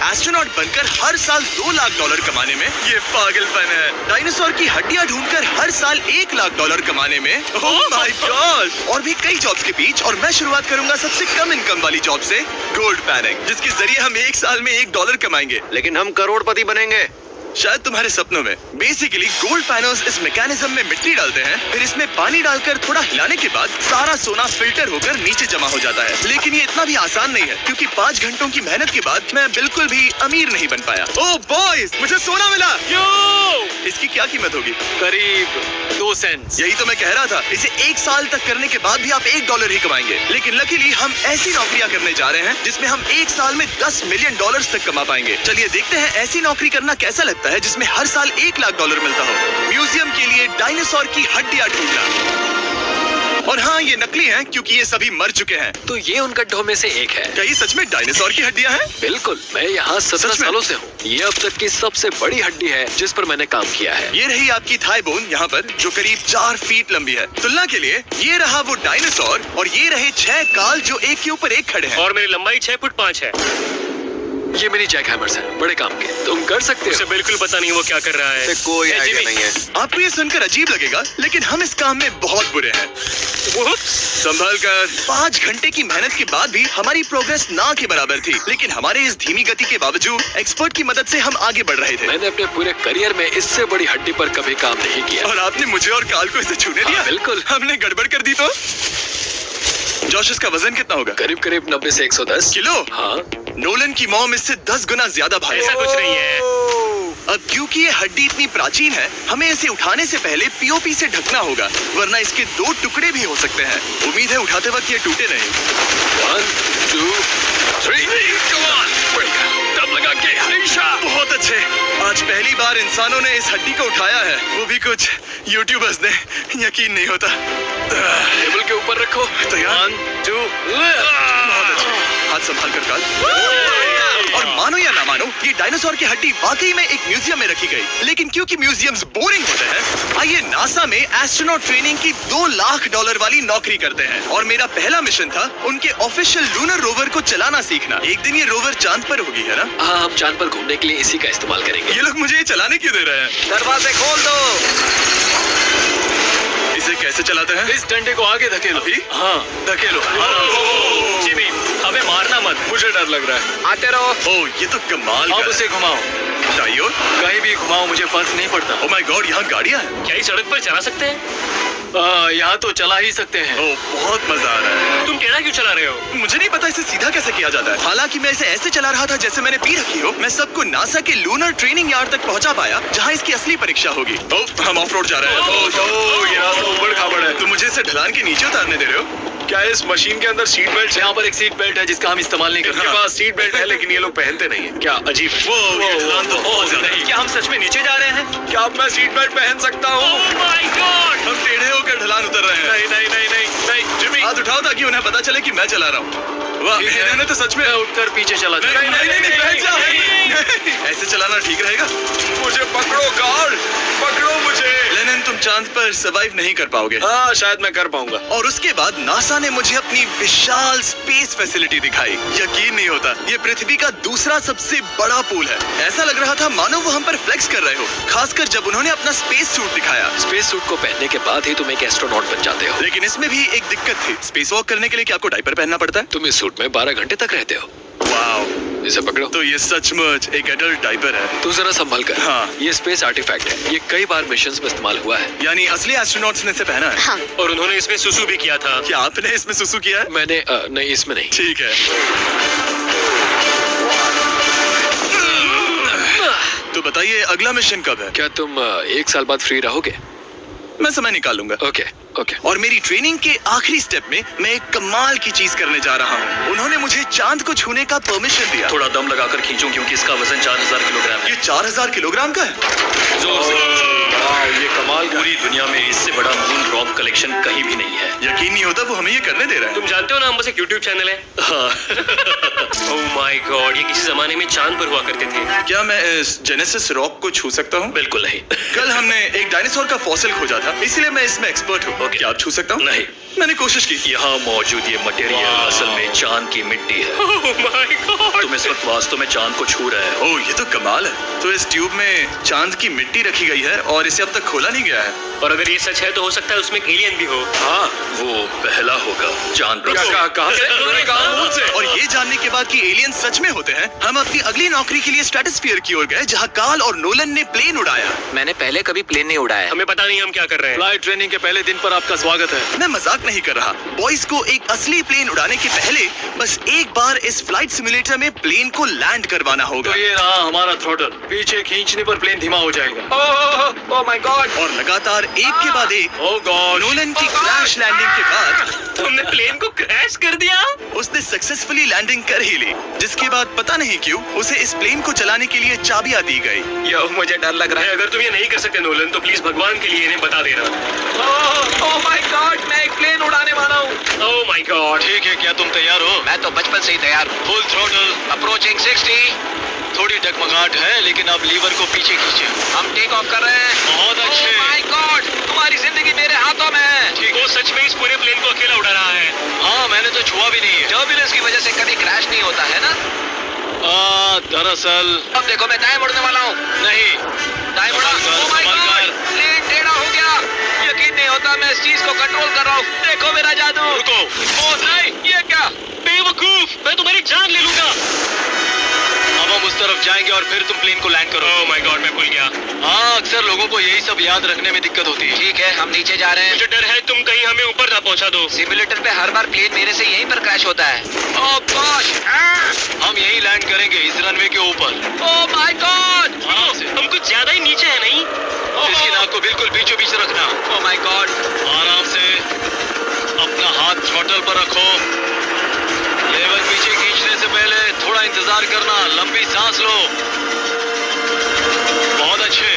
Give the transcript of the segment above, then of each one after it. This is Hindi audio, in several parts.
एस्ट्रोनॉट बनकर हर साल $2 लाख कमाने में ये पागलपन है। डायनासोर की हड्डियां ढूंढकर हर साल $1 लाख कमाने में, ओह माय गॉड। और भी कई जॉब्स के बीच, और मैं शुरुआत करूंगा सबसे कम इनकम वाली जॉब से, गोल्ड पैनिंग, जिसके जरिए हम एक साल में $1 कमाएंगे। लेकिन हम करोड़पति बनेंगे शायद तुम्हारे सपनों में। बेसिकली गोल्ड पैनर्स इस मैकेनिज्म में मिट्टी डालते हैं, फिर इसमें पानी डालकर थोड़ा हिलाने के बाद सारा सोना फिल्टर होकर नीचे जमा हो जाता है। लेकिन ये इतना भी आसान नहीं है, क्योंकि 5 घंटों की मेहनत के बाद मैं बिल्कुल भी अमीर नहीं बन पाया। ओह बॉयज, मुझे सोना मिला। इसकी क्या कीमत होगी? करीब 2 सेंट्स। यही तो मैं कह रहा था। इसे 1 साल तक करने के बाद भी आप $1 ही कमाएंगे। लेकिन लकीली हम ऐसी नौकरियां करने जा रहे हैं जिसमें हम 1 साल में $10 मिलियन तक कमा पाएंगे। चलिए देखते हैं ऐसी नौकरी करना कैसा लगता है जिसमें हर साल $1 लाख मिलता हो। म्यूजियम के लिए डायनासोर की हड्डियां ढूंढना। और हाँ, ये नकली हैं क्योंकि ये सभी मर चुके हैं। तो ये उन गड्ढों में से एक है। क्या ये सच में डायनासोर की हड्डियां हैं? बिल्कुल, मैं यहाँ 17 सालों से हूँ। ये अब तक की सबसे बड़ी हड्डी है जिस पर मैंने काम किया है। ये रही आपकी थाई बोन यहाँ पर, जो करीब 4 फीट लंबी है। तुलना के लिए ये रहा वो डायनासोर, और ये रहे 6 काल जो एक के ऊपर एक खड़े हैं। और मेरी लंबाई 6 फुट 5 है। ये मेरी जैक हैमर्स है, बड़े काम के। तुम कर सकते हो। उसे बिल्कुल पता नहीं वो क्या कर रहा है। कोई आइडिया नहीं है। आपको ये सुनकर अजीब लगेगा, लेकिन हम इस काम में बहुत बुरे हैं। संभल कर। 5 घंटे की मेहनत के बाद भी हमारी प्रोग्रेस ना के बराबर थी, लेकिन हमारे इस धीमी गति के बावजूद एक्सपर्ट की मदद से हम आगे बढ़ रहे थे। मैंने अपने पूरे करियर में इससे बड़ी हड्डी पर कभी काम नहीं किया। और आपने मुझे और काल को इसे छूने दिया? बिल्कुल। हमने गड़बड़ कर दी तो? जोश, इसका वजन कितना होगा? करीब करीब 90 से 110 किलो। हाँ। नोलन की मॉम इससे 10 गुना ज्यादा भारी। ऐसा कुछ नहीं है। अब क्योंकि ये हड्डी इतनी प्राचीन है, हमें इसे उठाने से पहले पीओपी से ढकना होगा, वरना इसके 2 टुकड़े भी हो सकते हैं। उम्मीद है उठाते वक्त ये टूटे नहीं। 1 2 3 come on! बढ़िया, दम लगा के हमेशा। बहुत अच्छे। आज पहली बार इंसानों ने इस हड्डी को उठाया है, वो भी कुछ यूट्यूबर्स ने। यकीन नहीं होता। टेबल के ऊपर रखो। तैयार? 1 2 बहुत अच्छे। हाथ संभाल कर काल। और मानो या ना मानो, ये डायनासोर की हड्डी वाकई में एक म्यूजियम में रखी गई। लेकिन क्योंकि म्यूजियम्स बोरिंग होते हैं, आइए नासा में एस्ट्रोनॉट ट्रेनिंग की $2 लाख वाली नौकरी करते हैं। और मेरा पहला मिशन था उनके ऑफिशियल लूनर रोवर को चलाना सीखना। एक दिन ये रोवर चांद पर होगी, है ना? हाँ, हम चांद पर घूमने के लिए इसी का इस्तेमाल करेंगे। ये लोग मुझे ये चलाने क्यों दे रहे हैं? दरवाजे खोल दो। इसे कैसे चलाते हैं? इस डंडे को आगे धकेलो। अभी? हाँ, धकेलो। जिमी, हमें मारना मत। मुझे डर लग रहा है। आते रहो। ओह, ये तो कमाल अब का उसे घुमाओ। है। दाईं ओर? कहीं भी घुमाओ, मुझे फर्क नहीं पड़ता। ओह माय गॉड, यहाँ गाड़ियाँ हैं। क्या इस सड़क पर चला सकते हैं? यहाँ तो चला ही सकते हैं। ओह, बहुत मजा आ रहा है। तुम टेढ़ा क्यों चला रहे हो? मुझे नहीं पता इसे सीधा कैसे किया जाता है। हालांकि मैं इसे ऐसे चला रहा था जैसे मैंने पी रखी हो। मैं सबको नासा के लूनर ट्रेनिंग यार्ड तक पहुंचा पाया, जहां इसकी असली परीक्षा होगी। ओह, हम ऑफ रोड जा रहे हैं। ओह, ये रास्ता ऊबड़ खाबड़ है। तुम मुझे इसे ढलान के नीचे उतारने दे रहे हो? क्या इस मशीन के अंदर सीट बेल्ट? यहाँ पर एक सीट बेल्ट है जिसका हम इस्तेमाल नहीं करते। इनके पास सीट बेल्ट है लेकिन ये लोग पहनते नहीं है। क्या अजीब है। वो, ये ढलान तो बहुत ज्यादा है। क्या हम सच में नीचे जा रहे हैं? क्या अब मैं सीट बेल्ट पहन सकता हूँ? Oh my God! हम टेढ़े होकर ढलान उतर रहे हैं। नहीं नहीं नहीं नहीं नहीं जिमी, हाथ उठाओ ताकि उन्हें पता चले कि मैं चला रहा हूँ। वाह, इन्होंने तो सच में। मैं उठकर पीछे चला जाऊँ। नहीं, नहीं, नहीं, नहीं, बैठ जाओ। ऐसे चलाना ठीक रहेगा? मुझे पकड़ो गार्ड, पकड़ो मुझे। लेनिन, तुम चांद पर सर्वाइव नहीं कर पाओगे। हाँ, शायद मैं कर पाऊंगा। और उसके बाद नासा ने मुझे अपनी विशाल स्पेस फैसिलिटी दिखाई। यकीन नहीं होता, ये पृथ्वी का दूसरा सबसे बड़ा पूल है। ऐसा लग रहा था मानो वो हम पर फ्लेक्स कर रहे हो, खासकर जब उन्होंने अपना स्पेस सूट दिखाया। स्पेस सूट को पहनने के बाद ही तुम एक एस्ट्रोनॉट बन जाते हो। लेकिन इसमें भी एक दिक्कत थी। स्पेस वॉक करने के लिए क्या आपको डायपर पहनना पड़ता है? तुम इस सूट में 12 घंटे तक रहते हो। वाओ, इसे पकड़ो। तो ये सचमुच एक एडल्ट डायपर है। तू जरा संभल कर। हाँ। ये स्पेस आर्टिफैक्ट है। ये कई बार मिशंस में इस्तेमाल हुआ है। यानी असली एस्ट्रोनॉट्स ने इसे पहना है? हाँ। और उन्होंने इसमें सुसु भी किया था। क्या आपने इसमें सुसु किया है? मैंने नहीं, इसमें नहीं। ठीक है। तो बताइए अगला मिशन कब है? क्या तुम 1 साल बाद फ्री रहोगे? मैं समय निकाल लूंगा। Okay okay. और मेरी ट्रेनिंग के आखिरी स्टेप में मैं एक कमाल की चीज करने जा रहा हूँ। उन्होंने मुझे चांद को छूने का परमिशन दिया। थोड़ा दम लगाकर खींचो क्योंकि इसका वजन 4000 किलोग्राम है। ये 4000 किलोग्राम का है? जोर से। ये कमाल का। पूरी दुनिया में इससे बड़ा मून रॉक कलेक्शन कहीं भी नहीं है। यकीन नहीं होता वो हमें ये करने दे रहा है। तुम जानते हो ना, हम बस एक YouTube चैनल है। ओह माय गॉड, ये किसी जमाने में चांद पर हुआ करते थे। क्या मैं इस जेनेसिस रॉक को छू सकता हूँ? बिल्कुल नहीं। कल हमने एक डायनासोर का फॉसिल खोजा था, इसीलिए मैं इसमें एक्सपर्ट हूँ। Okay. क्या आप छू सकता हूँ? नहीं। मैंने कोशिश की। यहाँ मौजूद ये मटेरियल असल में चांद की मिट्टी है। Oh my God! तुम इस वक्त वास्तव में चांद को छू रहे हो। ओह, ये तो कमाल है। तो इस ट्यूब में चांद की मिट्टी रखी गई है और इसे अब तक खोला नहीं गया है। और अगर ये सच है तो हो सकता है उसमें एक एलियन भी हो। हाँ, वो पहला होगा चांद पर। कहाँ से? और ये जानने के बाद कि एलियन सच में होते हैं, हम अपनी अगली नौकरी के लिए स्ट्रेटोस्फीयर की ओर गए, जहाँ कार्ल और नोलन ने प्लेन उड़ाया। मैंने पहले कभी प्लेन नहीं उड़ाया। हमें पता नहीं हम क्या कर रहे हैं। फ्लाइट ट्रेनिंग के पहले दिन पर आपका स्वागत है। मैं मजाक नहीं कर रहा। बॉयज को एक असली प्लेन उड़ाने के पहले बस एक बार इस फ्लाइट सिमुलेटर में प्लेन को लैंड करवाना होगा। तो ये रहा हमारा थ्रोटल। पीछे खींचने पर प्लेन धीमा हो जाएगा। Oh my God. और लगातार एक के बाद एक ओह गॉड। नोलन की क्रैश लैंडिंग के बाद तुमने प्लेन को क्रैश कर दिया। उसने सक्सेसफुली लैंडिंग कर ही ली, जिसके बाद पता नहीं क्यों उसे इस प्लेन को चलाने के लिए चाबियां दी गई। यो, मुझे डर लग रहा है। अगर तुम ये नहीं कर सकते नोलन तो प्लीज भगवान के लिए इन्हें बता देना। ओह माय गॉड, मैं एक प्लेन उड़ाने वाला हूँ। Oh my God! ठीक है, क्या तुम तैयार हो? मैं तो बचपन से ही तैयार हूँ। Full throttle. अप्रोचिंग 60। थोड़ी डगमगाहट है, लेकिन अब लीवर को पीछे खींचे। हम टेक ऑफ कर रहे हैं। बहुत अच्छे। ओह माय गॉड, तुम्हारी जिंदगी मेरे हाथों में है। ठीक। वो सच में इस पूरे प्लेन को अकेला उड़ा रहा है। हाँ, मैंने तो छुआ भी नहीं है। टर्बुलेंस की वजह से कभी क्रैश नहीं होता है ना। दरअसल अब देखो, मैं दाएं मुड़ने वाला हूँ। नहीं। दाएं मुड़ा। ओह माय गॉड, प्लेन टेढ़ा हो गया। यकीन नहीं होता मैं इस चीज को कंट्रोल कर रहा हूँ। देखो मेरा जादू। रुको। ओह नहीं, ये क्या? बेवकूफ, मैं तुम्हारी जान ले लूंगा। अब हम उस तरफ जाएंगे और फिर तुम प्लेन को लैंड करो। Oh my God, मैं भूल गया। हाँ, अक्सर लोगों को यही सब याद रखने में दिक्कत होती है। ठीक है, हम नीचे जा रहे हैं। मुझे डर है तुम कहीं हमें ऊपर ना पहुंचा दो। सिमुलेटर पे हर बार प्लेन मेरे से यहीं पर क्रैश होता है। ओह गॉश, हम यहीं लैंड करेंगे, इस रनवे के ऊपर। Oh my God. आराम से। हम कुछ ज्यादा ही नीचे है नहीं? इसकी नाक को बिल्कुल बीचों बीच रखना। Oh my God. आराम से। अपना हाथ थ्रॉटल पर रखो। लेवल पीछे खींचने से पहले थोड़ा इंतजार करना। लंबी सांस लो। बहुत अच्छे।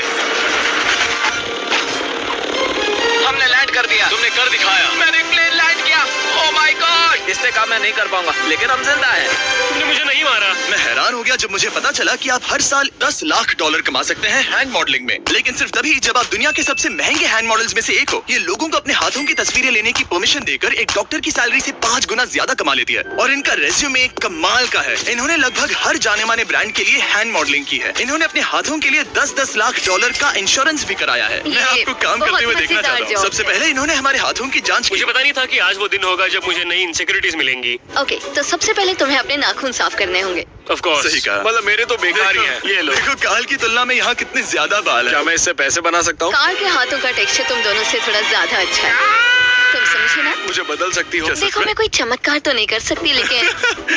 हमने लैंड कर दिया। तुमने कर दिखाया। मैंने प्लेन लैंड किया। Oh my God. इससे काम मैं नहीं कर पाऊंगा, लेकिन हम जिंदा हैं। तुमने मुझे नहीं मारा। मैं हैरान हो गया जब मुझे पता चला कि आप हर साल 10 लाख डॉलर कमा सकते हैं हैंड मॉडलिंग में, लेकिन सिर्फ तभी जब आप दुनिया के सबसे महंगे हैंड मॉडल्स में से एक हो। ये लोगों को अपने हाथों की तस्वीरें लेने की परमिशन देकर एक डॉक्टर की सैलरी से 5 गुना ज्यादा कमा लेती है। और इनका रेज्यूमे कमाल का है। इन्होंने लगभग हर जाने माने ब्रांड के लिए हैंड मॉडलिंग की है। इन्होंने अपने हाथों के लिए 10-10 लाख डॉलर का इंश्योरेंस भी कराया है। मैं आपको काम करते हुए देखना चाहता हूँ। सबसे पहले इन्होंने हमारे हाथों की जांच मुझे की। पता नहीं था कि आज वो दिन होगा जब मुझे नई इनसिक्योरिटीज मिलेंगी। ओके, तो सबसे पहले तुम्हें अपने नाखून साफ करने होंगे। Of course. सही कहा। मतलब मेरे तो बेकार ही हैं। ये लो। देखो काल की तुलना में यहाँ कितने ज्यादा बाल है। क्या मैं इससे पैसे बना सकता हूँ? कार के हाथों का टेक्सचर तुम दोनों से थोड़ा ज्यादा अच्छा है। तुम समझे ना? मुझे बदल सकती हो? देखो, मैं कोई चमत्कार तो नहीं कर सकती, लेकिन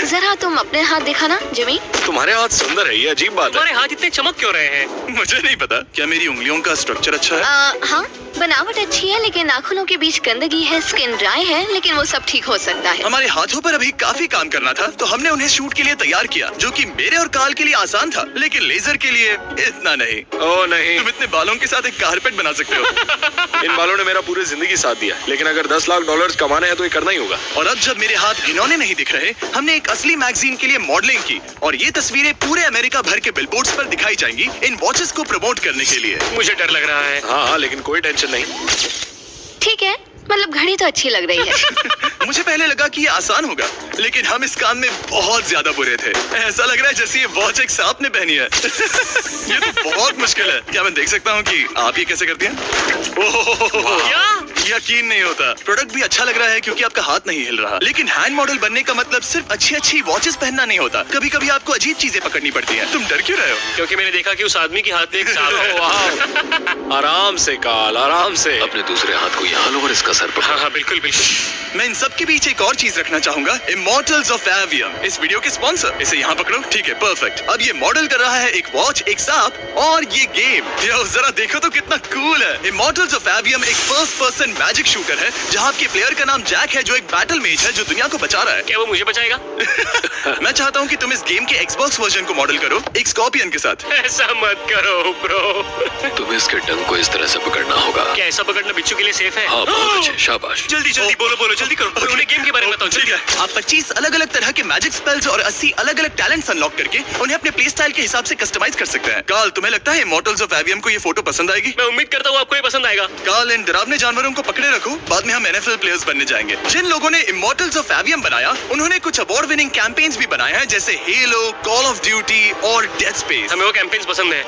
जरा तुम अपने हाथ दिखाना जिमी। तुम्हारे हाथ सुंदर है, ये अजीब बात है। तुम्हारे हाथ इतने चमक क्यों रहे हैं? मुझे नहीं पता। क्या मेरी उंगलियों का स्ट्रक्चर अच्छा है? हाँ, बनावट अच्छी है, लेकिन नाखूनों के बीच गंदगी है, स्किन ड्राई है, लेकिन वो सब ठीक हो सकता है। हमारे हाथों पर अभी काफी काम करना था, तो हमने उन्हें शूट के लिए तैयार किया, जो कि मेरे और काल के लिए आसान था, लेकिन लेजर के लिए इतना नहीं। ओह नहीं। तुम इतने बालों के साथ एक कारपेट बना सकते हो। इन बालों ने मेरा पूरी जिंदगी साथ दिया, लेकिन अगर 10 लाख डॉलर कमाने हैं तो ये करना ही होगा। और अब जब मेरे हाथ घिनौने नहीं दिख रहे, हमने एक असली मैगजीन के लिए मॉडलिंग की, और ये तस्वीरें पूरे अमेरिका भर के बिलबोर्ड्स पर दिखाई जाएंगी इन वॉचेस को प्रमोट करने के लिए। मुझे डर लग रहा है। हाँ, लेकिन कोई टेंशन नहीं। ठीक है, मतलब घड़ी तो अच्छी लग रही है। मुझे पहले लगा कि ये आसान होगा, लेकिन हम इस काम में बहुत ज्यादा बुरे थे। ऐसा लग रहा है जैसे ये वॉच एक सांप ने पहनी है। ये तो बहुत मुश्किल है। क्या मैं देख सकता हूँ कि आप ये कैसे करती हैं? ओह, क्या? यकीन नहीं होता। प्रोडक्ट भी अच्छा लग रहा है क्योंकि आपका हाथ नहीं हिल रहा, लेकिन हैंड मॉडल बनने का मतलब सिर्फ अच्छी वॉचेस पहनना नहीं होता। कभी कभी आपको अजीब चीजें पकड़नी पड़ती हैं। तुम डर क्यों रहे हो? क्योंकि मैंने देखा कि उस आदमी के हाथ में एक सांप है। आराम से काल, आराम से। अपने दूसरे हाथ को यहाँ लो और इसका सर पकड़ो। हाँ हाँ, बिल्कुल बिल्कुल। मैं इन सब के बीच एक और चीज रखना चाहूंगा, इमॉर्टल्स ऑफ एवियम, इस वीडियो के स्पॉन्सर। इसे यहाँ पकड़ो। ठीक है, परफेक्ट। अब ये मॉडल कर रहा है एक वॉच, एक सांप और ये गेम। यो, जरा देखो तो कितना कूल है। इमॉर्टल्स ऑफ एवियम एक फर्स्ट पर्सन मैजिक शूटर है, जहाँ आपके प्लेयर का नाम जैक है, जो एक बैटल मेज है जो दुनिया को बचा रहा है। क्या वो मुझे बचाएगा? मैं चाहता हूँ कि तुम इस गेम के एक्सबॉक्स वर्जन को मॉडल करो, एक स्कॉर्पियन के साथ। ऐसा मत करो ब्रो। तुम्हें इसके डंक को इस तरह से पकड़ना होगा। क्या ऐसा पकड़ना बिच्छू के लिए सेफ है? हाँ, बहुत अच्छे, शाबाश। जल्दी जल्दी बोलो बोलो, जल्दी करो। और उन्हें गेम के बारे में बताओ। ठीक है, आप 25 अलग अलग तरह के मैजिक स्पेल्स और 80 अलग अलग टैलेंट्स अनलॉक करके उन्हें अपने प्ले स्टाइल के हिसाब से कस्टमाइज कर सकते हैं। कार्ल, तुम्हें लगता है इमॉर्टल्स ऑफ एवियम को ये फोटो पसंद आएगी? मैं उम्मीद करता हूँ आपको ये पसंद आएगा। कार्ल, इन डरावने जानवरों को पकड़े रखो, बाद में हम NFL प्लेयर्स बनने जाएंगे। जिन लोगों ने इमॉर्टल्स ऑफ एवियम बनाया, उन्होंने कुछ अवार्ड विनिंग कैंपेन्स भी बनाए हैं, जैसे हेलो, कॉल ऑफ ड्यूटी और डेड स्पेस। हमें वो कैंपेन्स पसंद है।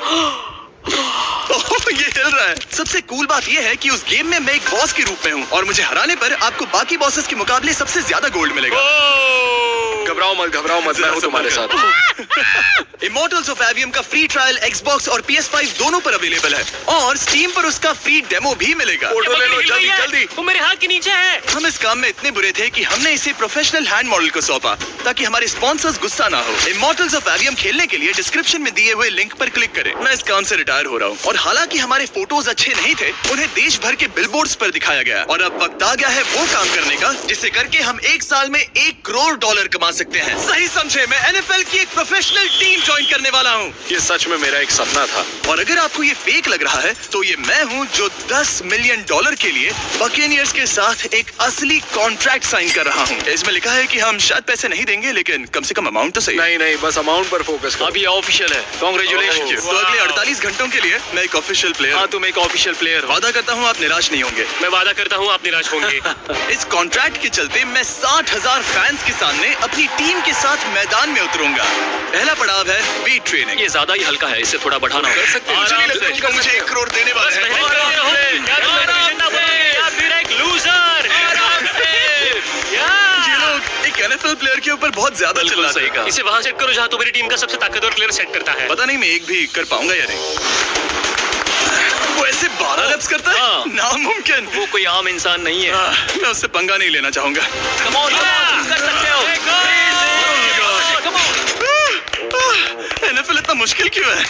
ये हिल रहा है। सबसे कूल बात ये है कि उस गेम में मैं एक बॉस के रूप में हूँ और मुझे हराने पर आपको बाकी बॉसेस के मुकाबले सबसे ज्यादा गोल्ड मिलेगा। घबराओ मत, मैं हूँ तुम्हारे साथ। इमॉर्टल्स ऑफ एवियम का फ्री ट्रायल Xbox और PS5 दोनों पर अवेलेबल है और Steam पर उसका फ्री डेमो भी मिलेगा। फोटो ले लो जल्दी जल्दी। वो मेरे हाथ के नीचे है। हम इस काम में इतने बुरे थे कि हमने इसे प्रोफेशनल हैंड मॉडल को सौंपा ताकि हमारे स्पॉन्सर्स गुस्सा ना हो। इमॉर्टल्स ऑफ एवियम खेलने के लिए डिस्क्रिप्शन में दिए हुए लिंक पर क्लिक करें। मैं इस काम से रिटायर हो रहा हूँ और हालांकि हमारे फोटोज अच्छे नहीं थे, उन्हें देश भर के बिलबोर्ड्स पर दिखाया गया और अब वक्त आ गया है वो काम करने का जिसे करके हम एक साल में $1 करोड़ कमा सकते हैं। सही समझे, मैं NFL की एक प्रोफेशनल टीम ज्वाइन करने वाला हूँ। ये सच में मेरा एक सपना था। और अगर आपको ये फेक लग रहा है तो ये मैं हूँ जो $10 मिलियन के लिए बकेनियर्स के साथ एक असली कॉन्ट्रैक्ट साइन कर रहा हूँ। इसमें लिखा है कि हम शायद पैसे नहीं देंगे, लेकिन कम से कम अमाउंट तो सही। नहीं, बस अमाउंट पर फोकस करो। अब ये ऑफिशियल है। कांग्रेचुलेशन। तो अगले 48 घंटों के लिए मैं एक ऑफिशियल प्लेयर। हाँ, तुम एक ऑफिशियल प्लेयर हो। वादा करता हूँ आप निराश नहीं होंगे। मैं वादा करता हूँ आप निराश होंगे। इस कॉन्ट्रैक्ट के चलते मैं 60,000 फैंस के सामने अपनी टीम के साथ मैदान में उतरूंगा। पहला पड़ाव है वेट ट्रेनिंग। ये ज्यादा ही हल्का है, इसे थोड़ा बढ़ाना होगा। कर सकते हो। मुझे नहीं लगता कि वो मुझे 1 करोड़ देने वाला है। ये लोग एक NFL प्लेयर के ऊपर बहुत ज्यादा चिल्ला सही कहा। इसे वहां सेट करो जहां तुम्हारी टीम का सबसे ताकतवर प्लेयर सेट करता है। पता नहीं मैं एक भी कर पाऊंगा या नहीं। वो ऐसे 12 reps करता है? हाँ। नामुमकिन। वो कोई आम इंसान नहीं है। मैं उससे पंगा नहीं लेना चाहूंगा। Come on, कर सकते हो। NFL इतना मुश्किल क्यों है?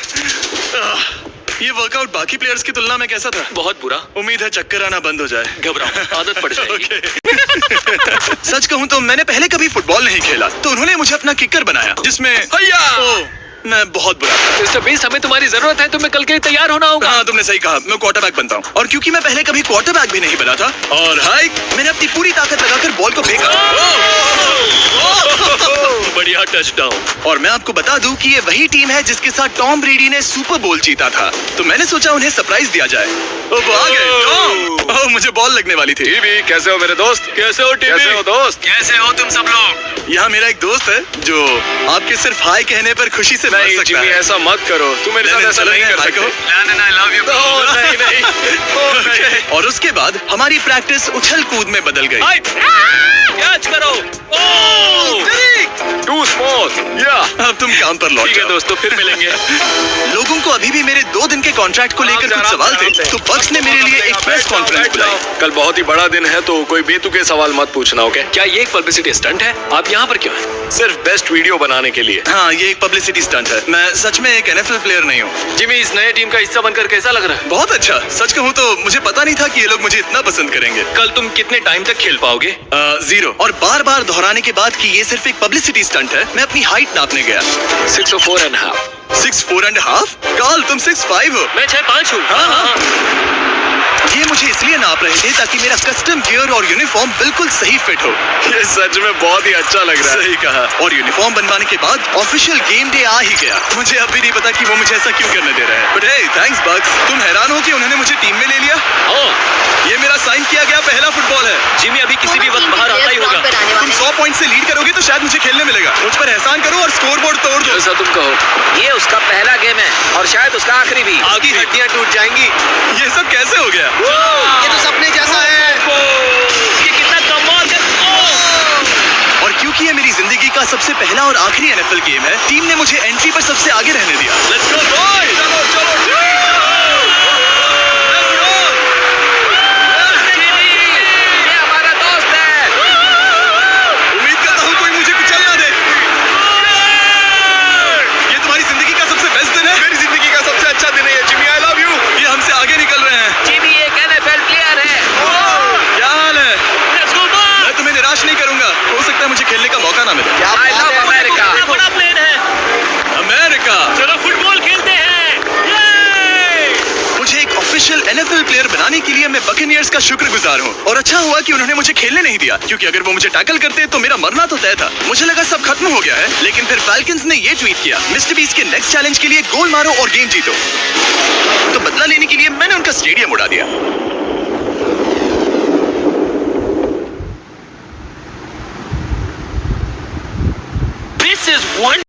ये वर्कआउट बाकी प्लेयर्स की तुलना में कैसा था? बहुत बुरा। उम्मीद है चक्कर आना बंद हो जाए। घबराओ, आदत पड़ जाएगी। सच कहूँ तो मैंने पहले कभी फुटबॉल नहीं खेला, तो उन्होंने मुझे अपना किकर बनाया जिसमें मैं बहुत बुरा था। मिस्टर बीस्ट, हमें तुम्हारी जरूरत है, तुम्हें कल के लिए तैयार होना होगा। हाँ, तुमने सही कहा, मैं क्वार्टरबैक बनता हूँ। और क्योंकि मैं पहले कभी क्वार्टरबैक भी नहीं बना था और मैंने अपनी पूरी ताकत लगाकर बॉल को फेंका। बढ़िया टचडाउन। और मैं आपको बता दूं कि ये वही टीम है जिसके साथ टॉम ब्रेडी ने सुपर बोल जीता था, तो मैंने सोचा उन्हें सरप्राइज दिया जाए। वो आ गए टॉम। मुझे बॉल लगने वाली थी। टीवी, कैसे हो मेरे दोस्त? कैसे हो टीवी? कैसे हो दोस्त? कैसे हो तुम सब लोग? यहाँ मेरा एक दोस्त है जो आपके सिर्फ हाय कहने पर खुशी से मर नहीं सकता जिमी, है। ऐसा मत करो। तुम मेरे साथ ऐसा नहीं कर सकते। Landon, I love you, bro। नहीं। और उसके बाद हमारी प्रैक्टिस उछल कूद में बदल गई। कैच करो। Too smooth। अब तुम काम पर लौट ठीक है जाओ। दोस्तों, फिर मिलेंगे। लोगों को अभी भी मेरे 2 दिन के कॉन्ट्रैक्ट को लेकर कुछ सवाल थे, तो बक्स ने मेरे लिए एक प्रेस कॉन्फ्रेंस बुलाई। कल बहुत ही बड़ा दिन है, तो कोई बेतुके सवाल मत पूछना, ओके? क्या ये एक पब्लिसिटी स्टंट है? आप यहाँ पर क्यों हैं? सिर्फ बेस्ट वीडियो बनाने के लिए। हाँ, ये एक पब्लिसिटी स्टंट है। मैं सच में एक NFL प्लेयर नहीं हूँ। जिमी, इस नए टीम का हिस्सा बनकर कैसा लग रहा है? बहुत अच्छा। सच कहूँ तो मुझे पता नहीं था कि ये लोग मुझे इतना पसंद करेंगे। कल तुम कितने टाइम तक खेल पाओगे? 0। और बार बार दोहराने के बाद कि ये सिर्फ एक पब्लिसिटी स्टंट है, मैं अपनी हाइट नापने गया। 6'4.5". 6'4.5"? कार्ल, तुम 6'5" हो। मैं 6'5" हूँ। हाँ। ये मुझे इसलिए नाप रहे थे ताकि मेरा कस्टम गियर और यूनिफॉर्म बिल्कुल सही फिट हो। ये सच में बहुत ही अच्छा लग रहा है। सही कहा। और यूनिफॉर्म बनवाने के बाद ऑफिशियल गेम डे आ ही गया। मुझे अब भी नहीं पता कि वो मुझे ऐसा क्यों करने दे रहे हैं। बट हे, थैंक्स बक्स। तुम हैरान हो कि उन्होंने मुझे टीम में ले लिया? ये मेरा साइन किया गया पहला फुटबॉल है। जिमी अभी किसी भी वक्त बाहर आता ही होगा। तुम 100 पॉइंट से लीड करोगे तो शायद मुझे खेलने मिलेगा। मुझ पर एहसान करो और स्कोर बोर्ड तोड़ दो। जैसा तुम कहो। ये उसका पहला गेम है और शायद उसका आखिरी भी। आगे हड्डियां टूट जाएंगी। ये सब कैसे हो गया? ये तो सपने जैसा है। ये कितना कमाल है। और क्योंकि ये मेरी जिंदगी का सबसे पहला और आखिरी NFL गेम है, टीम ने मुझे एंट्री पर सबसे आगे रहने दिया। Let's go, boys! ये हमारा दोस्त है। उम्मीद करता हूँ कोई मुझे कुचल ना दे। ये तुम्हारी जिंदगी का सबसे बेस्ट दिन है। मेरी जिंदगी का सबसे अच्छा दिन है जिमी। I love you. ये हमसे आगे निकल रहे हैं। जिमी एक NFL प्लेयर है। क्या हाल है? Let's go, boys! मैं तुम्हें निराश नहीं करूंगा। हो सकता है मुझे खेलने का मौका ना मिले। I love America। बड़ा प्लेन है। अमेरिका। का शुक्रगुजार हूँ और अच्छा हुआ कि उन्होंने मुझे खेलने नहीं दिया, क्योंकि अगर वो मुझे टैकल करते तो मेरा मरना तो तय था। मुझे लगा सब खत्म हो गया है, लेकिन फिर फैल्कन्स ने ये ट्वीट किया, मिस्टर बीस्ट के नेक्स्ट चैलेंज के लिए गोल मारो और गेम जीतो। तो बदला लेने के लिए मैंने उनका स्टेडियम उड़ा दिया।